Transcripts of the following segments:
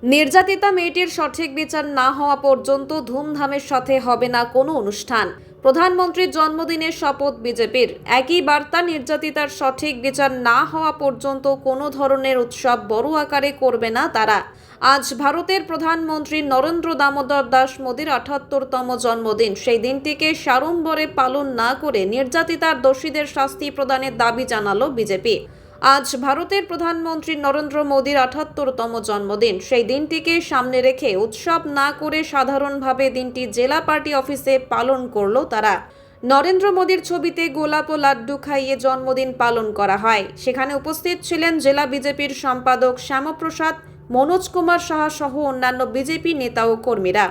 নির্যাতিতা মেয়েটির সঠিক বিচার না হওয়া পর্যন্ত ধুমধামের সাথে হবে না কোনো অনুষ্ঠান। প্রধানমন্ত্রীর জন্মদিনের শপথ বিজেপির। একই বার্তা, নির্যাতিতার সঠিক বিচার না হওয়া পর্যন্ত কোনো ধরনের উৎসব বড় আকারে করবে না তারা। আজ ভারতের প্রধানমন্ত্রী নরেন্দ্র দামোদর দাস মোদীর ৭৮তম জন্মদিন। সেই দিনটিকে সাড়ম্বরে পালন না করে নির্যাতিতার দোষীদের শাস্তি প্রদানের দাবি জানালো বিজেপি। আজ ভারতের প্রধানমন্ত্রী নরেন্দ্র মোদীর ৭৮তম জন্মদিন। সেই দিনটিকে সামনে রেখে উৎসব না করে সাধারণভাবে দিনটি জেলা পার্টি অফিসে পালন করলো তারা। নরেন্দ্র মোদীর ছবিতে গোলাপ ও লাড্ডু খাইয়ে জন্মদিন পালন করা হয়। সেখানে উপস্থিত ছিলেন জেলা বিজেপির সম্পাদক শ্যামপ্রসাদ, মনোজ কুমার সাহা সহ অন্যান্য বিজেপি নেতা ও কর্মীরা।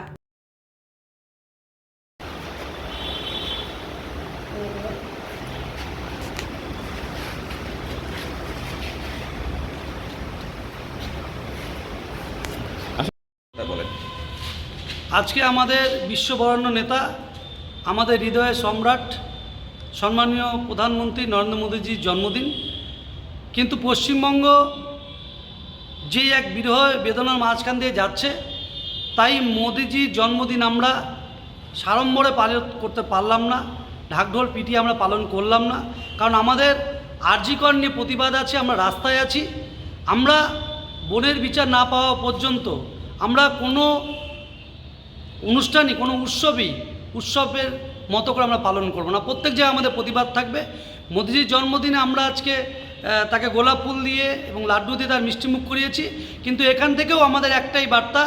বলেন। আজকে আমাদের বিশ্ববরেণ্য নেতা, আমাদের হৃদয়ের সম্রাট, সম্মানীয় প্রধানমন্ত্রী নরেন্দ্র মোদীজির জন্মদিন। কিন্তু পশ্চিমবঙ্গ যে এক বিরহ বেদনার মাঝখান দিয়ে যাচ্ছে, তাই মোদীজির জন্মদিন আমরা সাড়ম্বরে পালন করতে পারলাম না, ঢাকঢোল পিটিয়ে আমরা পালন করলাম না। কারণ আমাদের আরজি কর নিয়ে প্রতিবাদ আছে, আমরা রাস্তায় আছি। আমরা বোনের বিচার না পাওয়া পর্যন্ত আমরা কোনো অনুষ্ঠানই, কোনো উৎসবের মতো করে আমরা পালন করব না। প্রত্যেক জায়গায় আমাদের প্রতিবাদ থাকবে। মোদিজির জন্মদিনে আমরা আজকে তাকে গোলাপ ফুল দিয়ে এবং লাড্ডু দিয়ে তার মিষ্টিমুখ করিয়েছি। কিন্তু এখান থেকেও আমাদের একটাই বার্তা,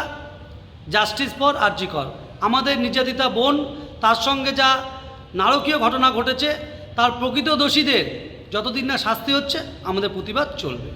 জাস্টিস ফর আরজি কর। আমাদের নির্যাতিতা বোন, তার সঙ্গে যা নারকীয় ঘটনা ঘটেছে, তার প্রকৃত দোষীদের যতদিন না শাস্তি হচ্ছে, আমাদের প্রতিবাদ চলবে।